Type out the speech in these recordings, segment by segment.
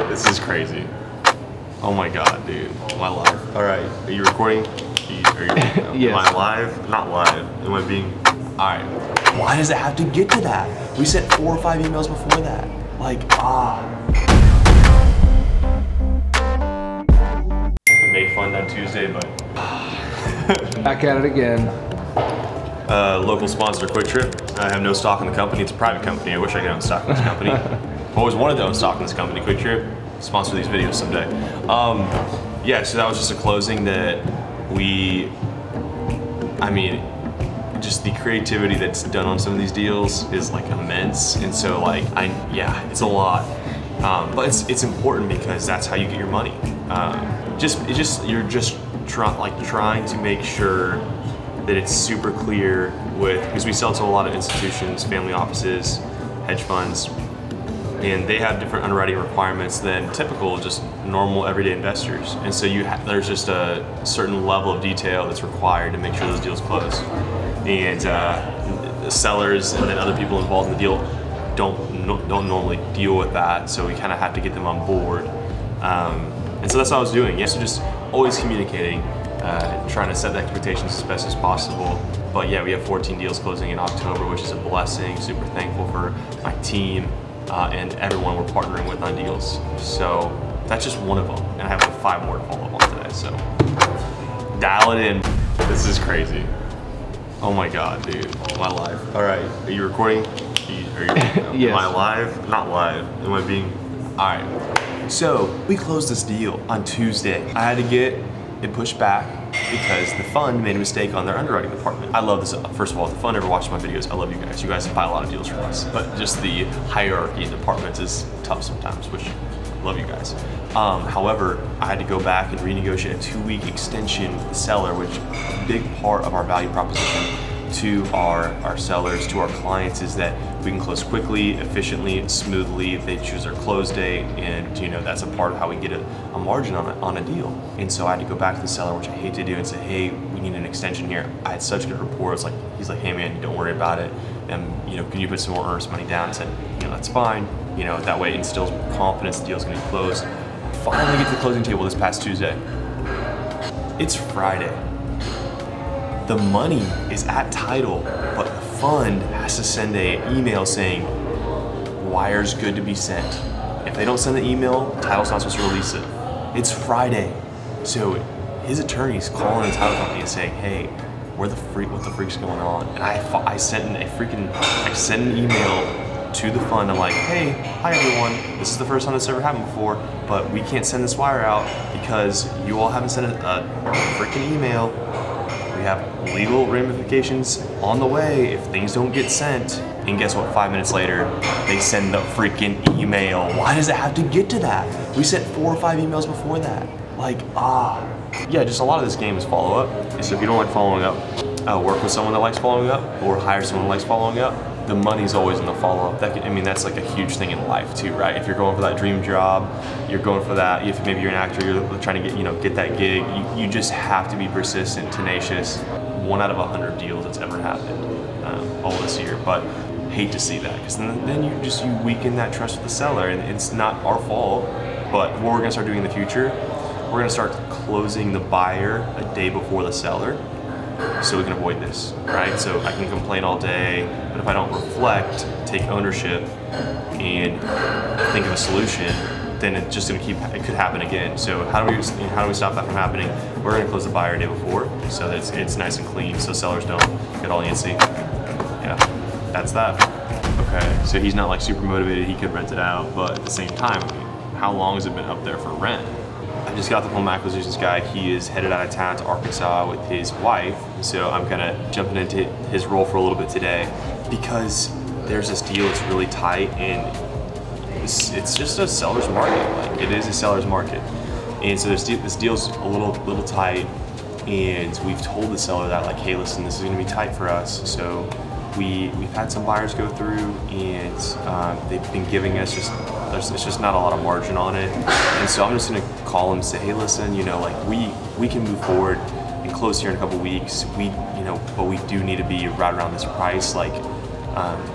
This is crazy. Oh my god, dude. Am I live? Alright, are you recording? Yes. Am I live? Not live. Am I being... Alright. Why does it have to get to that? We sent 4 or 5 emails before that. Like, It may fund on Tuesday, but... Back at it again. Local sponsor, Quick Trip. I have no stock in the company. It's a private company. I wish I could own stock in this company. I've always wanted to own stock in this company. Quick Trip, sponsor these videos someday. Yeah, so that was just a closing that just the creativity that's done on some of these deals is like immense. And so like, it's a lot. But it's important because that's how you get your money. You're just trying to make sure that it's super clear because we sell to a lot of institutions, family offices, hedge funds, and they have different underwriting requirements than typical, just normal everyday investors. And so there's just a certain level of detail that's required to make sure those deals close. And the sellers and then other people involved in the deal don't normally deal with that, so we kind of have to get them on board. And so that's what I was doing. So just always communicating, trying to set the expectations as best as possible. But yeah, we have 14 deals closing in October, which is a blessing. Super thankful for my team and everyone we're partnering with on deals. So that's just one of them, and I have like 5 more to follow up on today. So dial it in. This is crazy. Oh my god, dude. Am I live? All right. Are you recording? Yes. Am I live? Not live. Am I being... All right. So we closed this deal on Tuesday. I had to get it pushed back because the fund made a mistake on their underwriting department. I love this. First of all, if the fund ever watches my videos, I love you guys. You guys buy a lot of deals from us. But just the hierarchy in departments is tough sometimes, which I love you guys. However, I had to go back and renegotiate a 2-week extension with the seller, which is a big part of our value proposition to our sellers, to our clients, is that we can close quickly, efficiently, smoothly if they choose their close date, and that's a part of how we get a margin on a deal. And so I had to go back to the seller, which I hate to do, and say, hey, we need an extension here. I had such good rapport. It's like, he's like, hey man, don't worry about it, and can you put some more earnest money down? I said, that's fine. That way it instills confidence the deal's gonna be closed. Finally get to the closing table this past Tuesday. It's Friday. The money is at title, but the fund has to send an email saying, wire's good to be sent. If they don't send the email, title's not supposed to release it. It's Friday. So his attorney's calling the title company and saying, hey, what the freak's going on? And I sent an email to the fund. I'm like, hey, hi everyone. This is the first time this ever happened before, but we can't send this wire out because you all haven't sent a freaking email. We have legal ramifications on the way if things don't get sent. And guess what? 5 minutes later, they send the freaking email. Why does it have to get to that? We sent 4 or 5 emails before that. Like, yeah, just a lot of this game is follow up. So if you don't like following up, work with someone that likes following up, or hire someone that likes following up. The money's always in the follow-up. That's like a huge thing in life too, right? If you're going for that dream job, you're going for that, if maybe you're an actor, you're trying to get that gig, you just have to be persistent, tenacious. 1 out of 100 deals that's ever happened all this year, but hate to see that, because then you weaken that trust with the seller, and it's not our fault. But what we're gonna start doing in the future, we're gonna start closing the buyer a day before the seller, so we can avoid this, right? So I can complain all day, but if I don't reflect, take ownership, and think of a solution, then it's just gonna it could happen again. So how do we stop that from happening? We're gonna close the buyer a day before, so that it's nice and clean, so sellers don't get all antsy. Yeah, that's that. Okay, so he's not like super motivated, he could rent it out, but at the same time, how long has it been up there for rent? I just got the home acquisitions guy. He is headed out of town to Arkansas with his wife. So I'm kind of jumping into his role for a little bit today because there's this deal that's really tight, and it's just a seller's market. Like, it is a seller's market. And so this deal's a little tight, and we've told the seller that, like, hey, listen, this is gonna be tight for us. So we've had some buyers go through, and they've been giving us it's just not a lot of margin on it. And so I'm just gonna call them and say, hey, listen, we can move forward and close here in a couple weeks. But we do need to be right around this price. Like,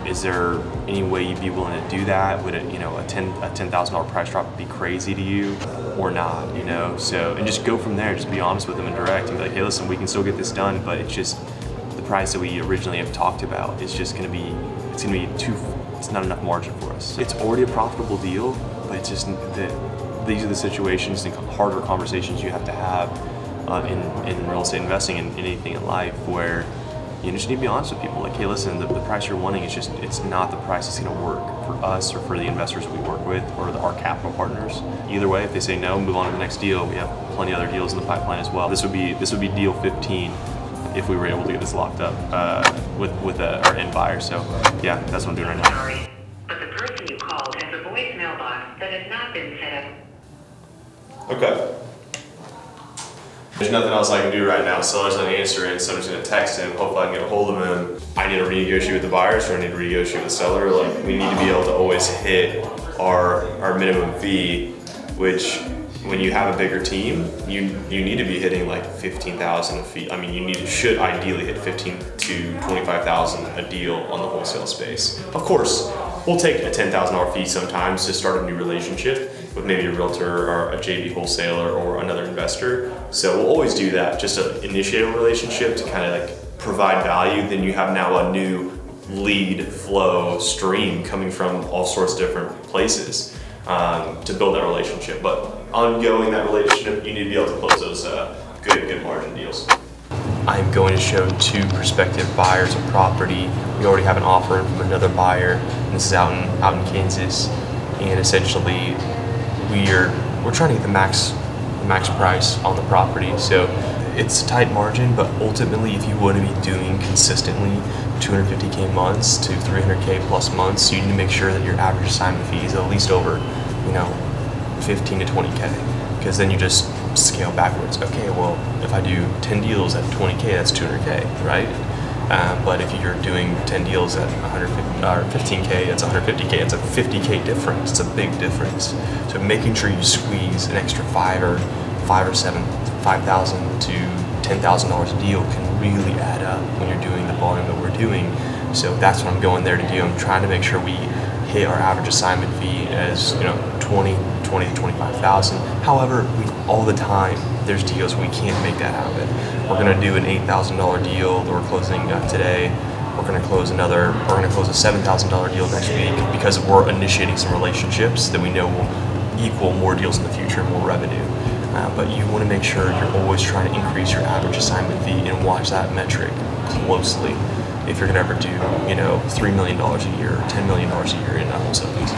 Is there any way you'd be willing to do that? Would it, you know, a $10,000 price drop be crazy to you or not, you know? So, and just go from there, just be honest with them and direct and be like, hey, listen, we can still get this done, but it's just the price that we originally have talked about is just gonna be, it's not enough margin for us. It's already a profitable deal, but it's just these are the situations and harder conversations you have to have in real estate investing and anything in life where you just need to be honest with people. Like, hey, listen, the price you're wanting is just, it's not the price that's gonna work for us or for the investors we work with or our capital partners. Either way, if they say no, move on to the next deal. We have plenty of other deals in the pipeline as well. This would be deal 15 if we were able to get this locked up with our end buyer. So yeah, that's what I'm doing right now. Sorry, but the person you called has a voice mailbox that has not been set up. Okay. There's nothing else I can do right now. Seller's not answering, so I'm just gonna text him. Hopefully I can get a hold of him. I need to renegotiate with the buyers, or I need to renegotiate with the seller. Like, we need to be able to always hit our minimum fee, which when you have a bigger team, you need to be hitting like 15,000 a fee. I mean, you should ideally hit 15 to 25,000 a deal on the wholesale space. Of course, we'll take a $10,000 fee sometimes to start a new relationship with maybe a realtor or a JV wholesaler or another investor. So we'll always do that just to initiate a relationship, to kind of like provide value. Then you have now a new lead flow stream coming from all sorts of different places to build that relationship. But ongoing that relationship, you need to be able to close those good margin deals. I'm going to show 2 prospective buyers a property. We already have an offer in from another buyer, and this is out in Kansas. And essentially, we're trying to get the max price on the property. So it's a tight margin, but ultimately, if you want to be doing consistently 250K months to 300K plus months, you need to make sure that your average assignment fee is at least over, you know, 15 to 20K, because then you just scale backwards. Okay, well, if I do 10 deals at 20K, that's 200K, right? But if you're doing 10 deals at 150 or 15K, it's 150K. It's a 50K difference. It's a big difference. So making sure you squeeze an extra $5,000 to $10,000 a deal can really add up when you're doing the volume that we're doing. So that's what I'm going there to do. I'm trying to make sure we hit our average assignment fee as, you know, 20 to 25,000. However, all the time, there's deals we can't make that happen. We're gonna do an $8,000 deal that we're closing today. We're gonna close a $7,000 deal next week because we're initiating some relationships that we know will equal more deals in the future, more revenue. But you wanna make sure you're always trying to increase your average assignment fee and watch that metric closely if you're gonna ever do, you know, $3 million a year, $10 million a year in wholesale fees.